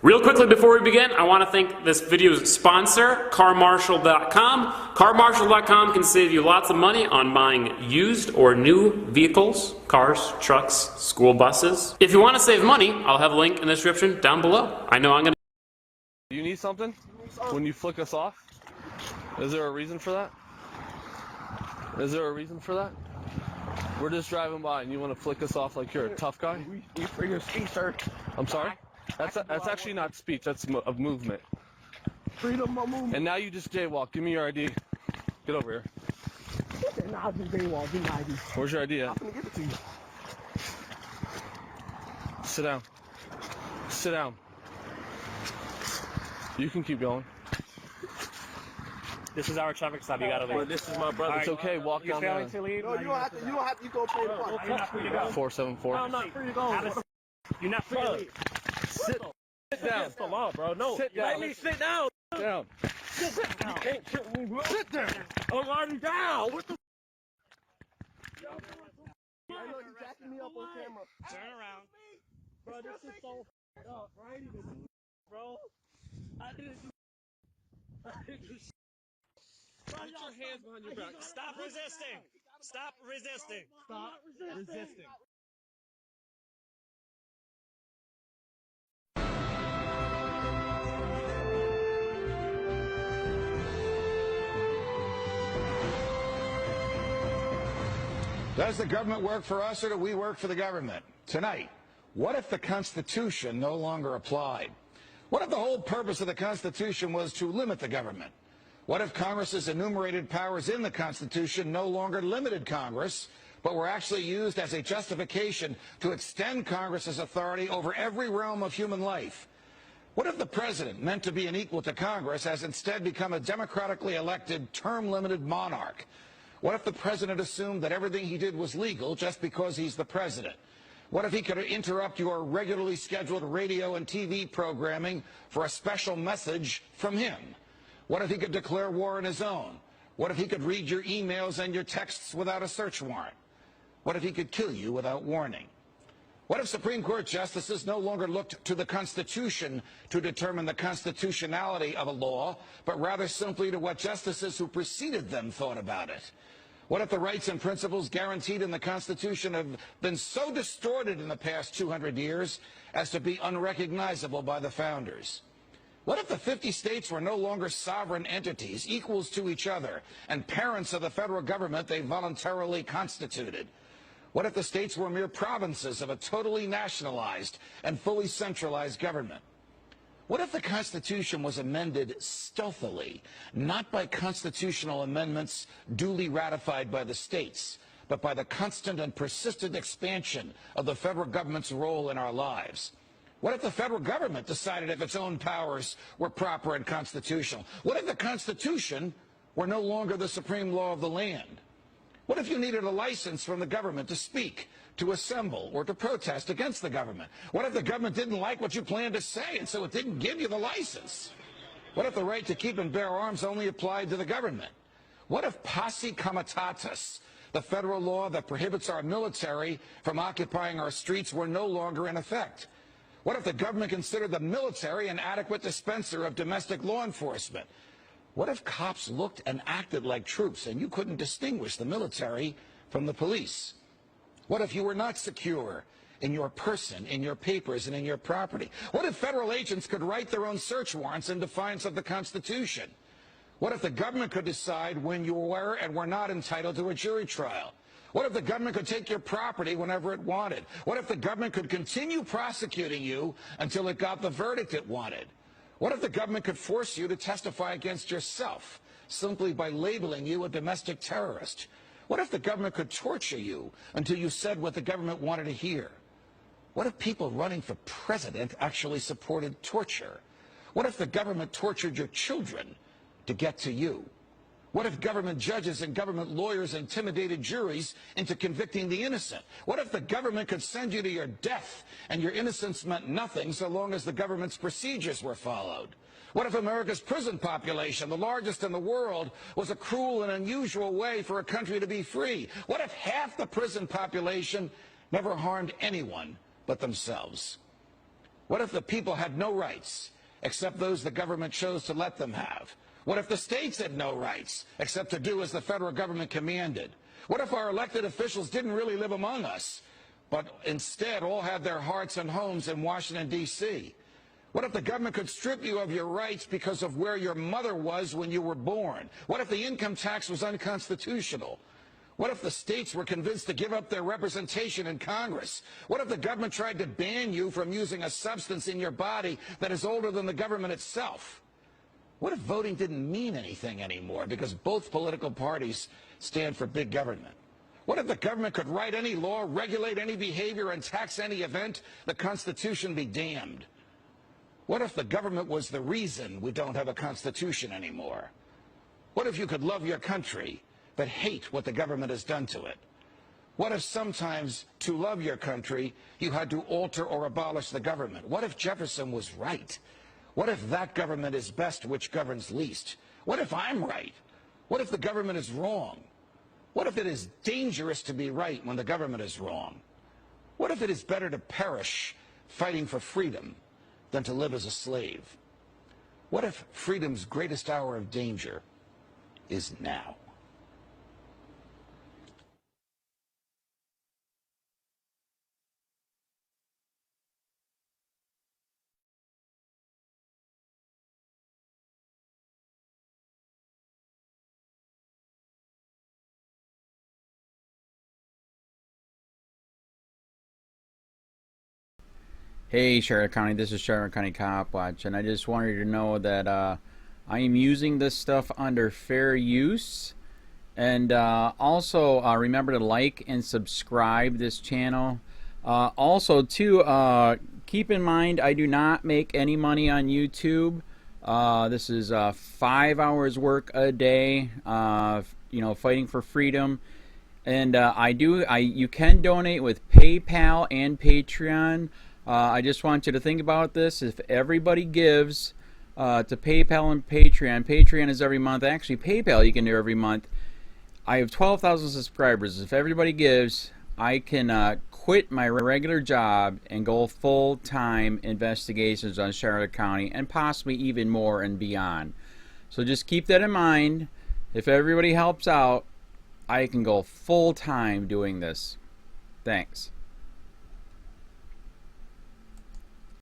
Real quickly before we begin, I want to thank this video's sponsor, CarMarshal.com. CarMarshal.com can save you lots of money on buying used or new vehicles, cars, trucks, school buses. If you want to save money, I'll have a link in the description down below. I know I'm going to... You need something when you flick us off? Is there a reason for that? Is there a reason for that? We're just driving by and you want to flick us off like you're a tough guy? We free your speech, sir. I'm sorry? That's actually not speech, that's a movement. Freedom of movement. And now you just jaywalk. Give me your ID. Get over here. Nah, I just jaywalk. Give me ID. Where's your ID at? I'm gonna give it to you. Sit down. Sit down. You can keep going. This is our traffic stop. You gotta leave. Well, this is my brother. It's okay. Walk You're down failing there. to leave. No, you don't have to. You don't have to. You go pay the price. You're not free to go. 474. No, I'm not free to go. You're not free to leave. Sit down. That's the law, bro. No. Sit down. Let me sit down. Sit down. Sit down. You can't kill me, bro. Sit down. I'm already down. What the? I know you jacking me up on camera. Turn around. Bro, this is so up, right? Bro, I didn't do. Put your hands behind your back. Stop resisting. Stop resisting. Stop resisting. Does the government work for us or do we work for the government? Tonight, what if the Constitution no longer applied? What if the whole purpose of the Constitution was to limit the government? What if Congress's enumerated powers in the Constitution no longer limited Congress, but were actually used as a justification to extend Congress's authority over every realm of human life? What if the president, meant to be an equal to Congress, has instead become a democratically elected, term-limited monarch? What if the president assumed that everything he did was legal just because he's the president? What if he could interrupt your regularly scheduled radio and TV programming for a special message from him? What if he could declare war on his own? What if he could read your emails and your texts without a search warrant? What if he could kill you without warning? What if Supreme Court justices no longer looked to the Constitution to determine the constitutionality of a law, but rather simply to what justices who preceded them thought about it? What if the rights and principles guaranteed in the Constitution have been so distorted in the past 200 years as to be unrecognizable by the founders? What if the 50 states were no longer sovereign entities, equals to each other, and parents of the federal government they voluntarily constituted? What if the states were mere provinces of a totally nationalized and fully centralized government? What if the Constitution was amended stealthily, not by constitutional amendments duly ratified by the states, but by the constant and persistent expansion of the federal government's role in our lives? What if the federal government decided if its own powers were proper and constitutional? What if the Constitution were no longer the supreme law of the land? What if you needed a license from the government to speak, to assemble, or to protest against the government? What if the government didn't like what you planned to say, and so it didn't give you the license? What if the right to keep and bear arms only applied to the government? What if posse comitatus, the federal law that prohibits our military from occupying our streets, were no longer in effect? What if the government considered the military an adequate dispenser of domestic law enforcement? What if cops looked and acted like troops and you couldn't distinguish the military from the police? What if you were not secure in your person, in your papers, and in your property? What if federal agents could write their own search warrants in defiance of the Constitution? What if the government could decide when you were and were not entitled to a jury trial? What if the government could take your property whenever it wanted? What if the government could continue prosecuting you until it got the verdict it wanted? What if the government could force you to testify against yourself simply by labeling you a domestic terrorist? What if the government could torture you until you said what the government wanted to hear? What if people running for president actually supported torture? What if the government tortured your children to get to you? What if government judges and government lawyers intimidated juries into convicting the innocent? What if the government could send you to your death and your innocence meant nothing so long as the government's procedures were followed? What if America's prison population, the largest in the world, was a cruel and unusual way for a country to be free? What if half the prison population never harmed anyone but themselves? What if the people had no rights except those the government chose to let them have? What if the states had no rights except to do as the federal government commanded? What if our elected officials didn't really live among us, but instead all had their hearts and homes in Washington, D.C.? What if the government could strip you of your rights because of where your mother was when you were born? What if the income tax was unconstitutional? What if the states were convinced to give up their representation in Congress? What if the government tried to ban you from using a substance in your body that is older than the government itself? What if voting didn't mean anything anymore because both political parties stand for big government? What if the government could write any law, regulate any behavior, and tax any event? The Constitution be damned. What if the government was the reason we don't have a Constitution anymore? What if you could love your country but hate what the government has done to it? What if sometimes to love your country you had to alter or abolish the government? What if Jefferson was right? What if that government is best which governs least? What if I'm right? What if the government is wrong? What if it is dangerous to be right when the government is wrong? What if it is better to perish fighting for freedom than to live as a slave? What if freedom's greatest hour of danger is now? Hey Charlotte County, this is Charlotte County COPWATCH, and I just wanted you to know that I am using this stuff under fair use, and also remember to like and subscribe this channel. Also too, keep in mind I do not make any money on YouTube. This is 5 hours work a day, you know, fighting for freedom. And you can donate with PayPal and Patreon. I just want you to think about this. If everybody gives to PayPal and Patreon, Patreon is every month. Actually, PayPal you can do every month. I have 12,000 subscribers. If everybody gives, I can quit my regular job and go full-time investigations on Charlotte County and possibly even more and beyond. So just keep that in mind. If everybody helps out, I can go full-time doing this. Thanks.